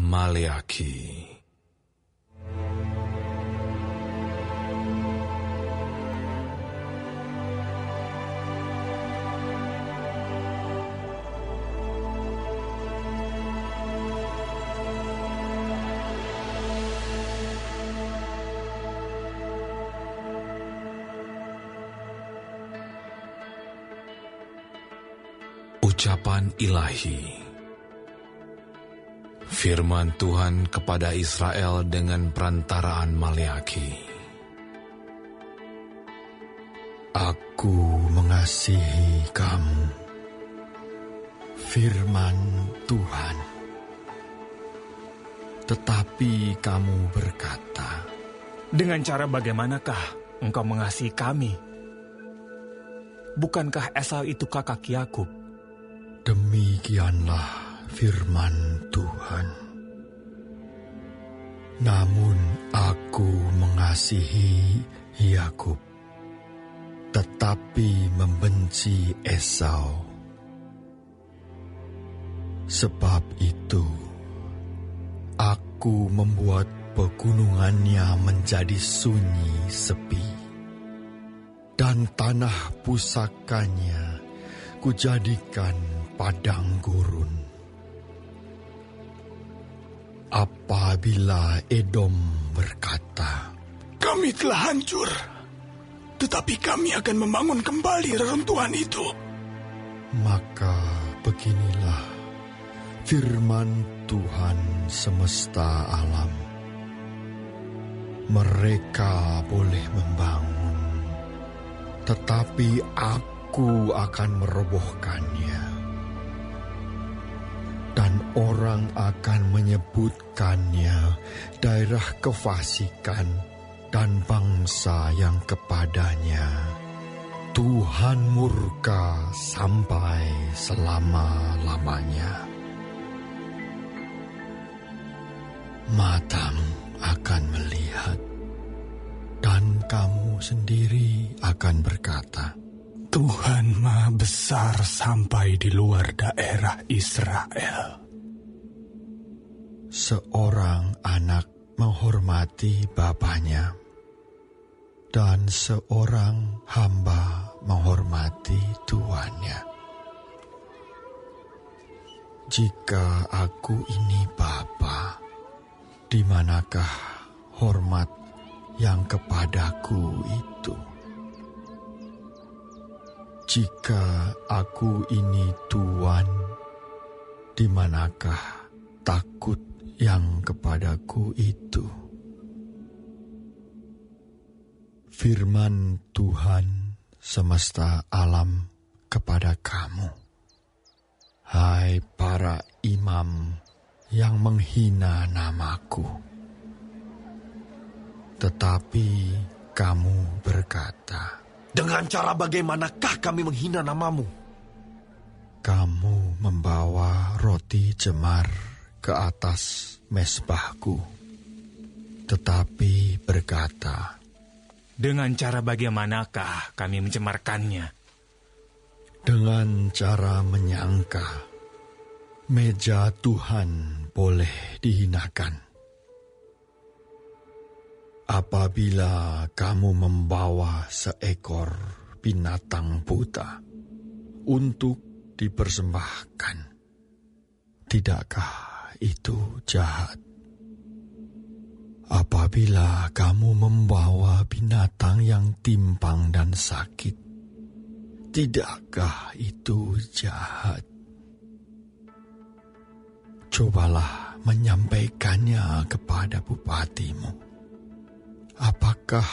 Maleakhi. Ucapan Ilahi. Firman Tuhan kepada Israel dengan perantaraan Maleakhi. Aku mengasihi kamu, firman Tuhan. Tetapi kamu berkata, dengan cara bagaimanakah engkau mengasihi kami? Bukankah Esau itu kakak Yakub? Demikianlah firman Tuhan. Namun aku mengasihi Yakub, tetapi membenci Esau. Sebab itu, aku membuat pegunungannya menjadi sunyi sepi, dan tanah pusakanya kujadikan padang gurun. Apabila Edom berkata, kami telah hancur, tetapi kami akan membangun kembali reruntuhan itu. Maka beginilah firman Tuhan semesta alam. Mereka boleh membangun, tetapi aku akan merobohkannya. Dan orang akan menyebutkannya daerah kefasikan, dan bangsa yang kepadanya Tuhan murka sampai selama-lamanya. Matamu akan melihat, dan kamu sendiri akan berkata, Tuhan Maha Besar sampai di luar daerah Israel. Seorang anak menghormati bapaknya, dan seorang hamba menghormati tuannya. Jika aku ini Bapa, di manakah hormat yang kepadaku itu? Jika aku ini Tuan, di manakah takut yang kepadaku itu? Firman Tuhan semesta alam kepada kamu, hai para imam yang menghina namaku. Tetapi kamu berkata, dengan cara bagaimanakah kami menghina namamu? Kamu membawa roti cemar ke atas mezbahku, tetapi berkata, dengan cara bagaimanakah kami mencemarkannya? Dengan cara menyangka meja Tuhan boleh dihinakan. Apabila kamu membawa seekor binatang buta untuk dipersembahkan, tidakkah itu jahat? Apabila kamu membawa binatang yang timpang dan sakit, tidakkah itu jahat? Cobalah menyampaikannya kepada bupatimu. Apakah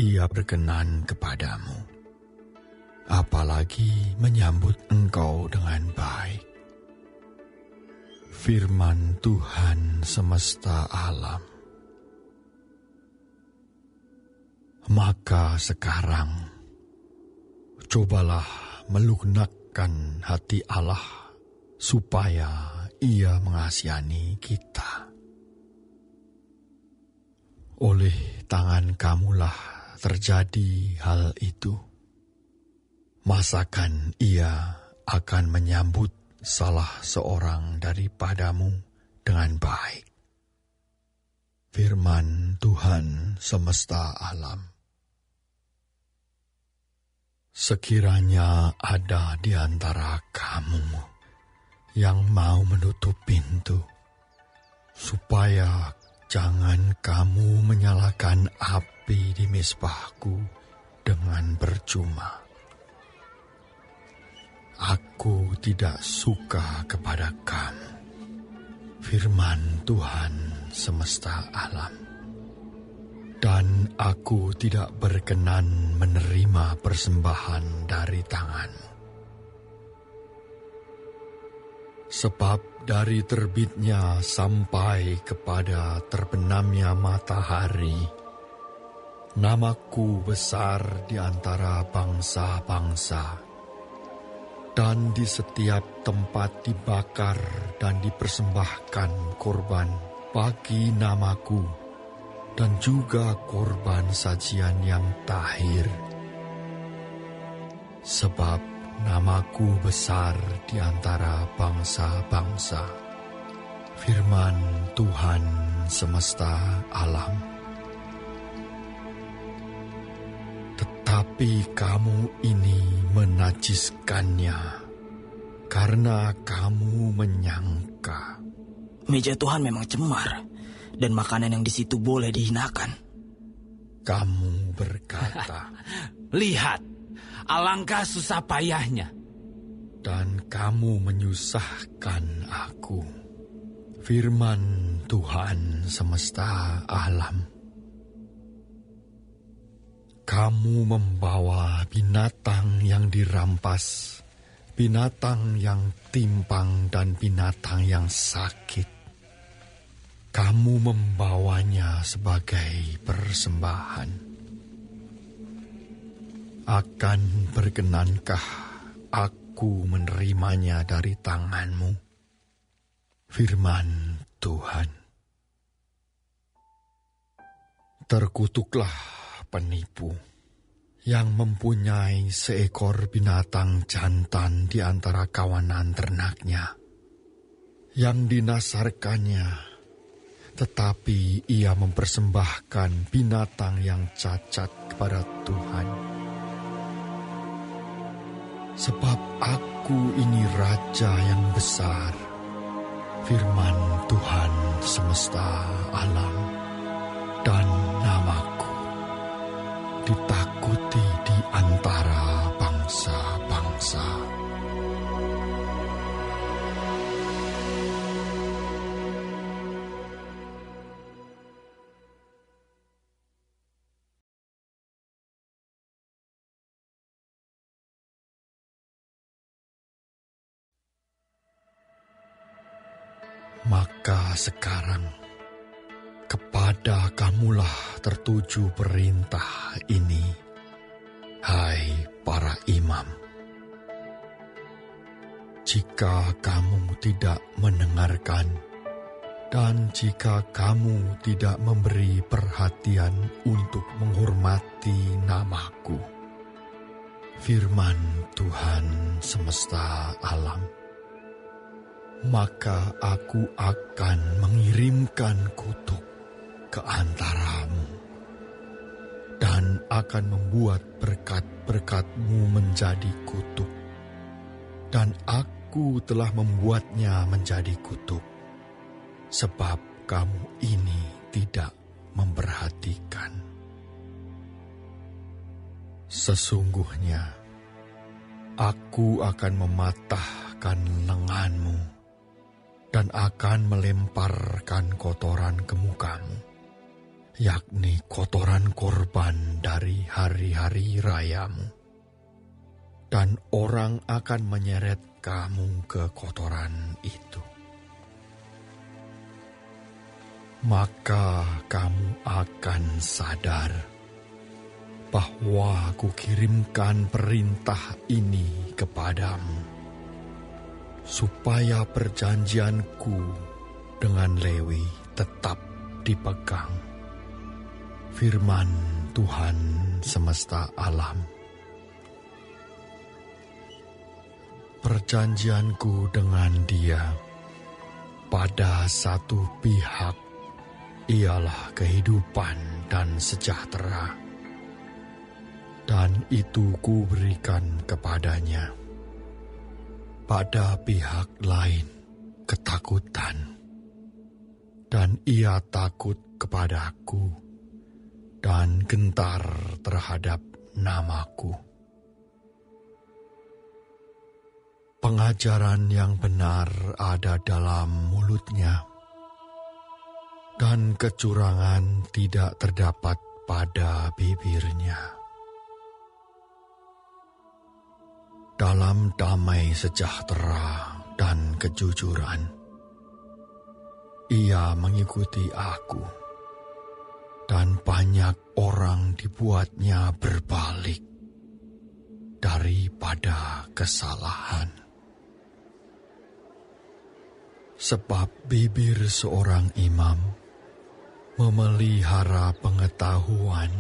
ia berkenan kepadamu? Apalagi menyambut engkau dengan baik. Firman Tuhan semesta alam. Maka sekarang, cobalah melunakkan hati Allah, supaya Ia mengasihani kita. Oleh tangan kamulah terjadi hal itu. Masakan Ia akan menyambut salah seorang daripadamu dengan baik. Firman Tuhan semesta alam. Sekiranya ada di antara kamu yang mau menutup pintu, supaya jangan kamu menyalakan api di mezbahku dengan percuma. Aku tidak suka kepada kamu, firman Tuhan semesta alam. Dan aku tidak berkenan menerima persembahan dari tanganmu. Sebab dari terbitnya sampai kepada terbenamnya matahari, namaku besar di antara bangsa-bangsa, dan di setiap tempat dibakar dan dipersembahkan korban bagi namaku, dan juga korban sajian yang tahir. Sebab namaku besar di antara bangsa-bangsa, firman Tuhan semesta alam. Tetapi kamu ini menajiskannya, karena kamu menyangka. Meja Tuhan memang cemar, dan makanan yang di situ boleh dihinakan. Kamu berkata, Lihat, alangkah susah payahnya. dan kamu menyusahkan aku, firman Tuhan semesta alam. Kamu membawa binatang yang dirampas, binatang yang timpang dan binatang yang sakit. Kamu membawanya sebagai persembahan. Akan berkenankah aku menerimanya dari tanganmu, firman Tuhan? Terkutuklah penipu yang mempunyai seekor binatang jantan di antara kawanan ternaknya, yang dinasarkannya, tetapi ia mempersembahkan binatang yang cacat kepada Tuhan. Sebab aku ini Raja yang besar, firman Tuhan semesta alam, dan namaku ditakuti di antara bangsa-bangsa. Maka sekarang, kepada kamulah tertuju perintah ini, hai para imam. Jika kamu tidak mendengarkan, dan jika kamu tidak memberi perhatian untuk menghormati namaku, firman Tuhan semesta alam, maka aku akan mengirimkan kutuk ke antaramu, dan akan membuat berkat-berkatmu menjadi kutuk. Dan aku telah membuatnya menjadi kutuk, sebab kamu ini tidak memperhatikan. Sesungguhnya, aku akan mematahkan lenganmu, dan akan melemparkan kotoran ke mukamu, yakni kotoran korban dari hari-hari rayamu. Dan orang akan menyeret kamu ke kotoran itu. Maka kamu akan sadar bahwa kukirimkan perintah ini kepadamu, supaya perjanjianku dengan Lewi tetap dipegang, firman Tuhan semesta alam. Perjanjianku dengan dia pada satu pihak ialah kehidupan dan sejahtera, dan itu kuberikan kepadanya. Pada pihak lain ketakutan, dan ia takut kepadaku dan gentar terhadap namaku. Pengajaran yang benar ada dalam mulutnya, dan kecurangan tidak terdapat pada bibirnya. Dalam damai sejahtera dan kejujuran, ia mengikuti aku, dan banyak orang dibuatnya berbalik daripada kesalahan. Sebab bibir seorang imam memelihara pengetahuan,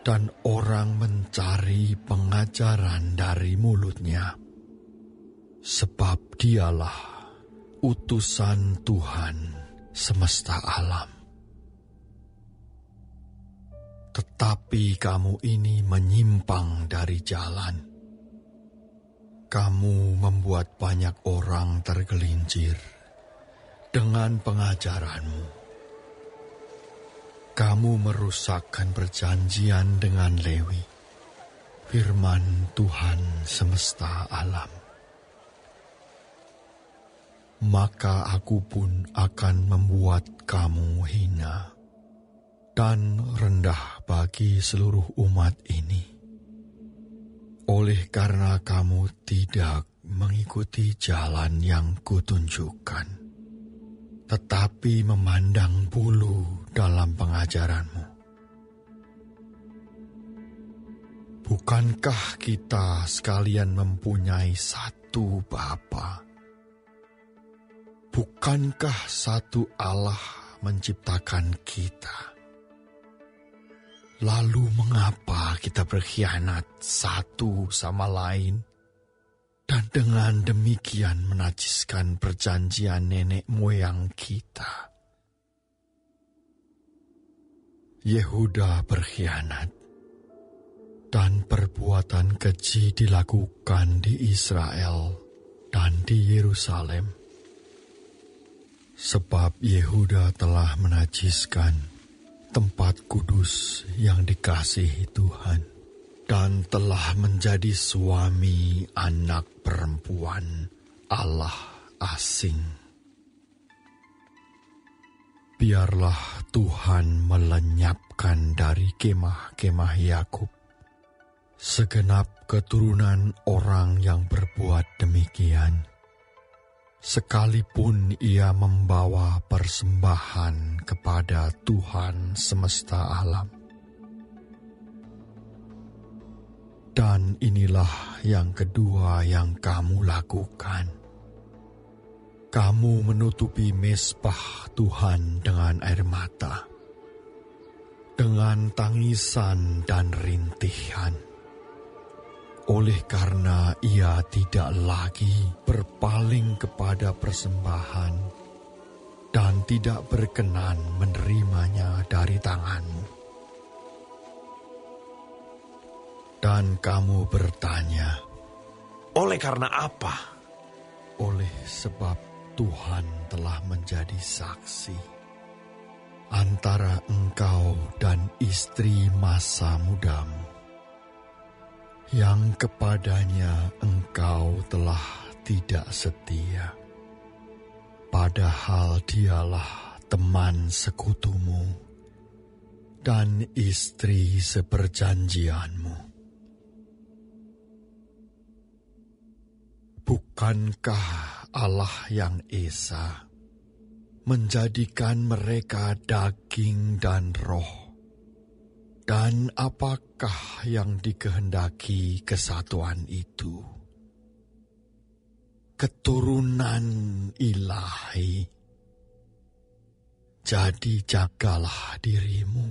dan orang mencari pengajaran dari mulutnya, sebab dialah utusan Tuhan semesta alam. Tetapi kamu ini menyimpang dari jalan. Kamu membuat banyak orang tergelincir dengan pengajaranmu. Kamu merusakkan perjanjian dengan Lewi, firman Tuhan semesta alam. Maka aku pun akan membuat kamu hina dan rendah bagi seluruh umat ini, oleh karena kamu tidak mengikuti jalan yang kutunjukkan, tetapi memandang bulu dalam pengajaranmu. Bukankah kita sekalian mempunyai satu Bapa? Bukankah satu Allah menciptakan kita? Lalu mengapa kita berkhianat satu sama lain, dan dengan demikian menajiskan perjanjian nenek moyang kita? Yehuda berkhianat, dan perbuatan keji dilakukan di Israel dan di Yerusalem. Sebab Yehuda telah menajiskan tempat kudus yang dikasihi Tuhan, dan telah menjadi suami anak perempuan Allah asing. Biarlah Tuhan melenyapkan dari kemah-kemah Yakub segenap keturunan orang yang berbuat demikian, sekalipun ia membawa persembahan kepada Tuhan semesta alam. Dan inilah yang kedua yang kamu lakukan. Kamu menutupi mezbah Tuhan dengan air mata, dengan tangisan dan rintihan, oleh karena ia tidak lagi berpaling kepada persembahan dan tidak berkenan menerimanya dari tanganmu. Dan kamu bertanya, oleh karena apa? Oleh sebab Tuhan telah menjadi saksi antara engkau dan istri masa mudamu, yang kepadanya engkau telah tidak setia, padahal dialah teman sekutumu dan istri seperjanjianmu. Bukankah Allah yang Esa menjadikan mereka daging dan roh? Dan apakah yang dikehendaki kesatuan itu? Keturunan ilahi. Jadi jagalah dirimu,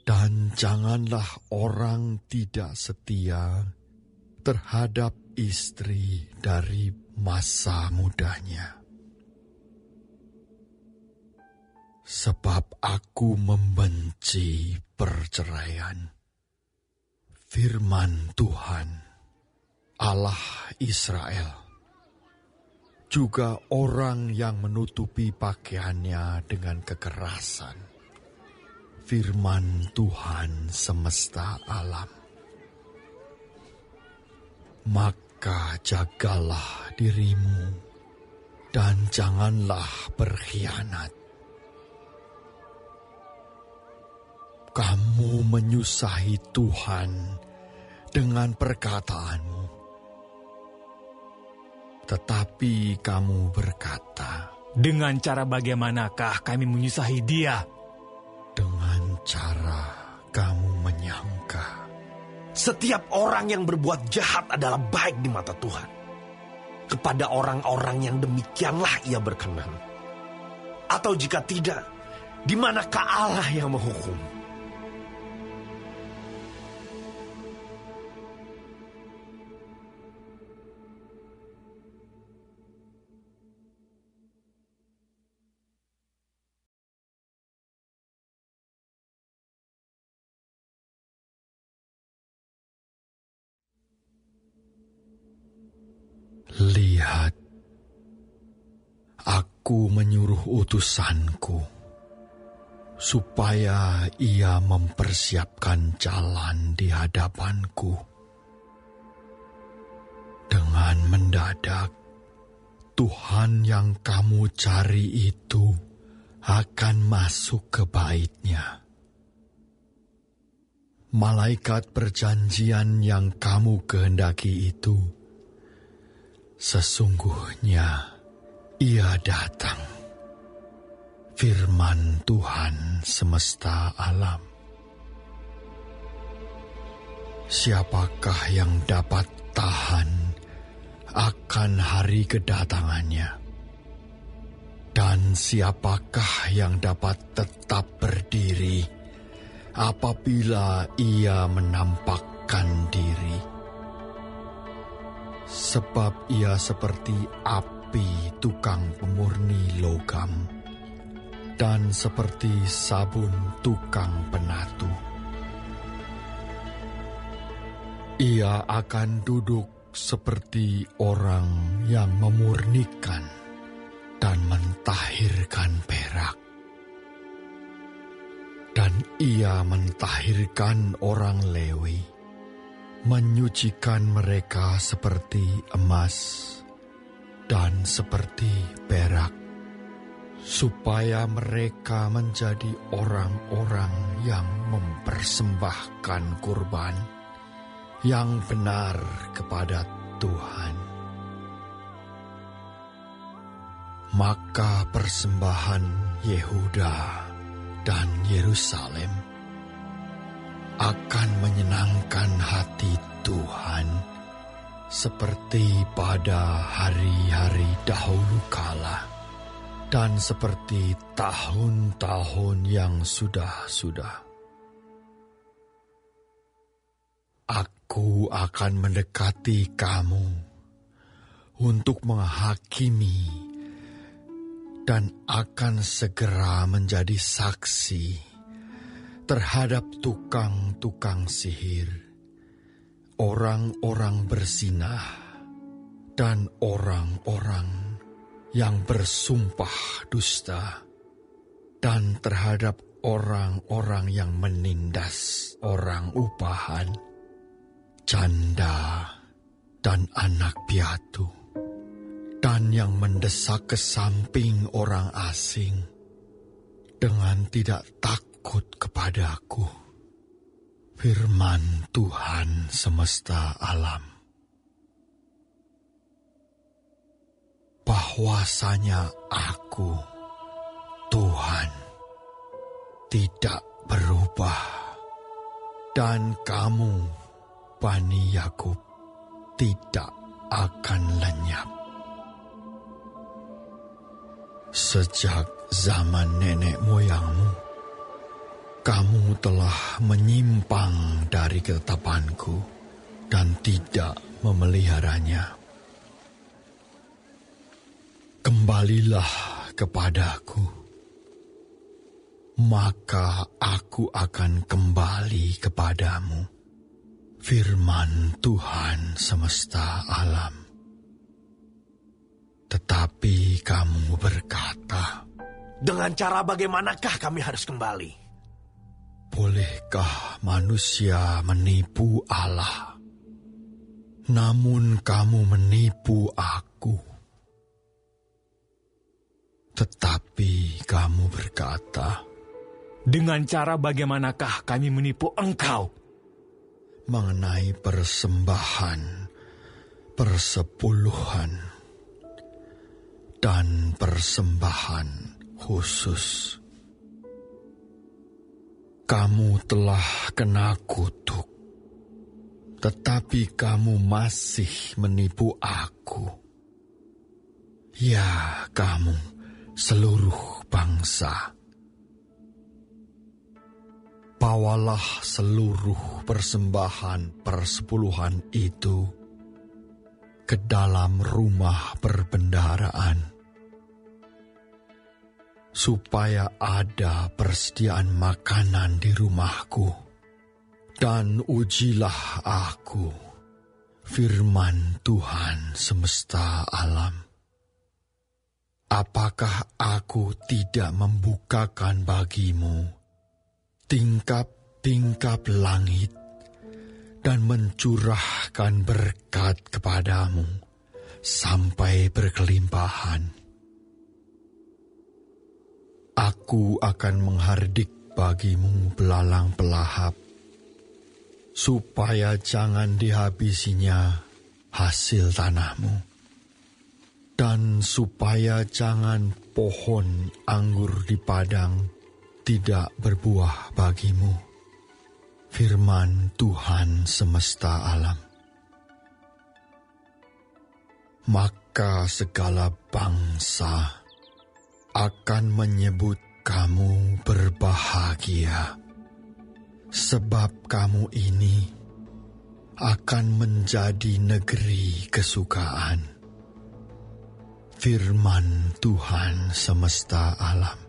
dan janganlah orang tidak setia terhadap istri dari masa mudanya. Sebab aku membenci perceraian. Firman Tuhan, Allah Israel. Juga orang yang menutupi pakaiannya dengan kekerasan. Firman Tuhan semesta alam. Maka jagalah dirimu dan janganlah berkhianat. Kamu menyusahi Tuhan dengan perkataanmu. Tetapi kamu berkata, dengan cara bagaimanakah kami menyusahi Dia? Dengan cara kamu menyangka. Setiap orang yang berbuat jahat adalah baik di mata Tuhan. Kepada orang-orang yang demikianlah Ia berkenan. Atau jika tidak, di manakah Allah yang menghukum? Lihat, aku menyuruh utusanku, supaya ia mempersiapkan jalan di hadapanku. Dengan mendadak, Tuhan yang kamu cari itu akan masuk ke bait-Nya. Malaikat perjanjian yang kamu kehendaki itu, sesungguhnya Ia datang. Firman Tuhan semesta alam. Siapakah yang dapat tahan akan hari kedatangannya? Dan siapakah yang dapat tetap berdiri apabila Ia menampakkan diri? Sebab Ia seperti api tukang pemurni logam, dan seperti sabun tukang penatu. Ia akan duduk seperti orang yang memurnikan dan mentahirkan perak. Dan Ia mentahirkan orang Lewi, menyucikan mereka seperti emas dan seperti perak, supaya mereka menjadi orang-orang yang mempersembahkan kurban yang benar kepada Tuhan. Maka persembahan Yehuda dan Yerusalem akan menyenangkan hati Tuhan, seperti pada hari-hari dahulu kala, dan seperti tahun-tahun yang sudah-sudah. Aku akan mendekati kamu untuk menghakimi, dan akan segera menjadi saksi terhadap tukang-tukang sihir, orang-orang berzinah, dan orang-orang yang bersumpah dusta, dan terhadap orang-orang yang menindas orang upahan, janda, dan anak piatu, dan yang mendesak ke samping orang asing dengan tidak takut kepadaku. Firman Tuhan semesta alam. Bahwasanya aku, Tuhan, tidak berubah, dan kamu, Bani Yakub, tidak akan lenyap. Sejak zaman nenek moyangmu, kamu telah menyimpang dari ketetapanku dan tidak memeliharanya. Kembalilah kepadaku, maka aku akan kembali kepadamu, firman Tuhan semesta alam. Tetapi kamu berkata, dengan cara bagaimanakah kami harus kembali? bolehkah manusia menipu Allah? Namun kamu menipu aku. Tetapi kamu berkata, dengan cara bagaimanakah kami menipu engkau? mengenai persembahan, persepuluhan, dan persembahan khusus. Kamu telah kena kutuk, tetapi kamu masih menipu aku. Ya, kamu seluruh bangsa. Bawalah seluruh persembahan persepuluhan itu ke dalam rumah perbendaharaan, supaya ada persediaan makanan di rumahku, dan ujilah aku, firman Tuhan semesta alam. Apakah aku tidak membukakan bagimu tingkap-tingkap langit dan mencurahkan berkat kepadamu sampai berkelimpahan? Aku akan menghardik bagimu belalang pelahap, supaya jangan dihabisinya hasil tanahmu, dan supaya jangan pohon anggur di padang tidak berbuah bagimu, firman Tuhan semesta alam. Maka segala bangsa akan menyebut kamu berbahagia, sebab kamu ini akan menjadi negeri kesukaan, firman Tuhan semesta alam.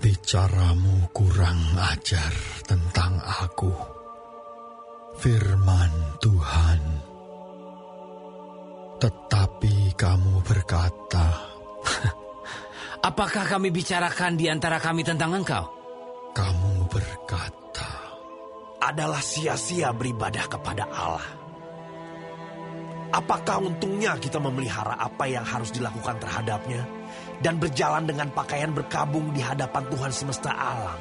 Bicaramu kurang ajar tentang aku, firman Tuhan. Tetapi kamu berkata, apakah kami bicarakan di antara kami tentang engkau? Kamu berkata, adalah sia-sia beribadah kepada Allah. Apakah untungnya kita memelihara apa yang harus dilakukan terhadapnya dan berjalan dengan pakaian berkabung di hadapan Tuhan semesta alam?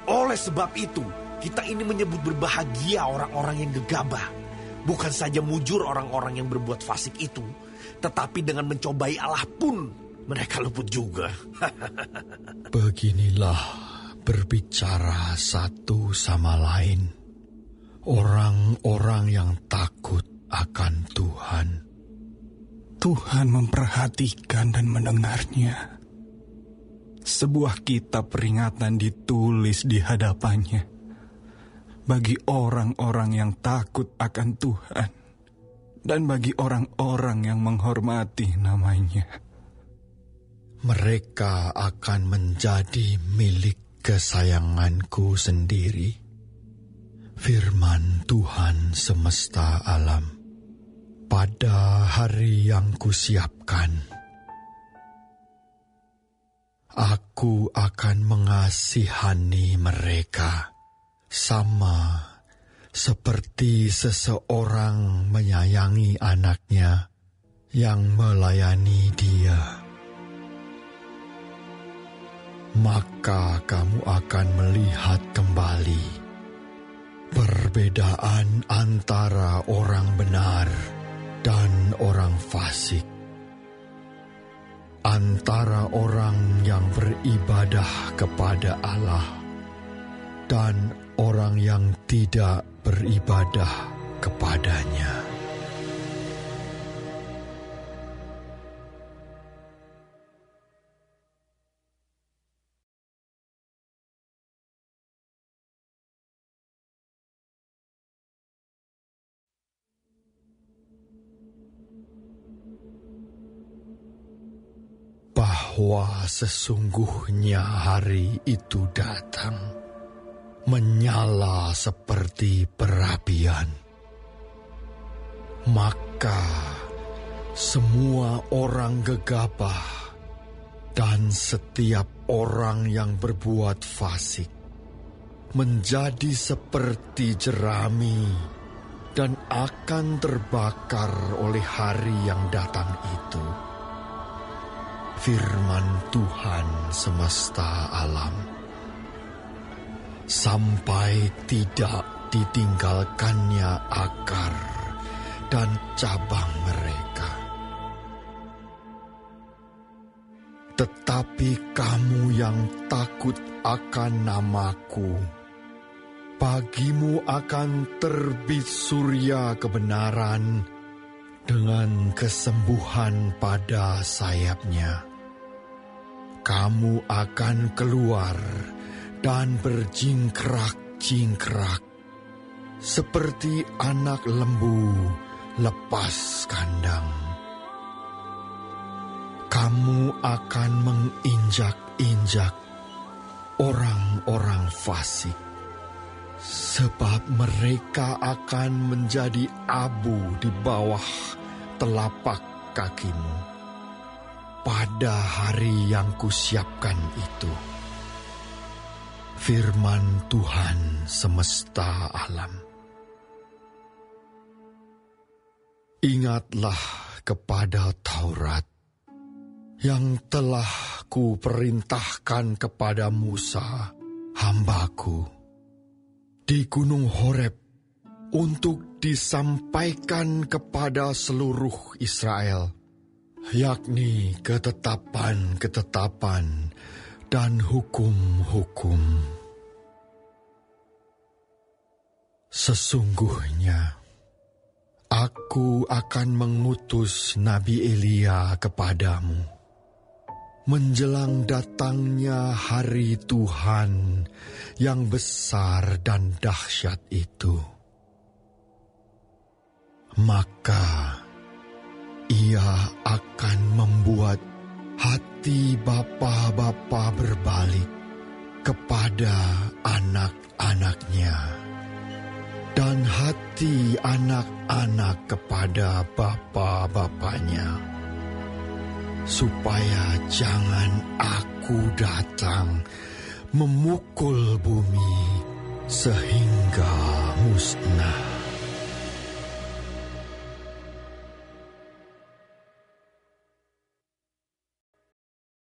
Oleh sebab itu, kita ini menyebut berbahagia orang-orang yang gegabah. Bukan saja mujur orang-orang yang berbuat fasik itu, tetapi dengan mencobai Allah pun mereka luput juga. beginilah berbicara satu sama lain orang-orang yang takut akan Tuhan. Tuhan memperhatikan dan mendengarnya. Sebuah kitab peringatan ditulis di hadapannya bagi orang-orang yang takut akan Tuhan dan bagi orang-orang yang menghormati namanya. Mereka akan menjadi milik kesayanganku sendiri, firman Tuhan semesta alam, pada hari yang kusiapkan. Aku akan mengasihani mereka, sama seperti seseorang menyayangi anaknya yang melayani dia. Maka kamu akan melihat kembali perbedaan antara orang benar dan orang fasik, antara orang yang beribadah kepada Allah dan orang yang tidak beribadah kepadanya. bahwa sesungguhnya hari itu datang, menyala seperti perapian. Maka semua orang gegabah dan setiap orang yang berbuat fasik menjadi seperti jerami dan akan terbakar oleh hari yang datang itu. Firman Tuhan semesta alam. Sampai tidak ditinggalkannya akar dan cabang mereka. Tetapi kamu yang takut akan namaku, bagimu akan terbit surya kebenaran dengan kesembuhan pada sayapnya. Kamu akan keluar dan berjingkrak-jingkrak seperti anak lembu lepas kandang. Kamu akan menginjak-injak orang-orang fasik, sebab mereka akan menjadi abu di bawah telapak kakimu pada hari yang kusiapkan itu. Firman Tuhan semesta alam. Ingatlah kepada Taurat yang telah kuperintahkan kepada Musa, hambaku, di Gunung Horeb untuk disampaikan kepada seluruh Israel, yakni ketetapan-ketetapan dan hukum-hukum. Sesungguhnya, aku akan mengutus Nabi Elia kepadamu menjelang datangnya hari Tuhan yang besar dan dahsyat itu. Maka ia akan membuat hati bapa-bapa berbalik kepada anak-anaknya, dan hati anak-anak kepada bapa-bapanya, supaya jangan aku datang memukul bumi sehingga musnah.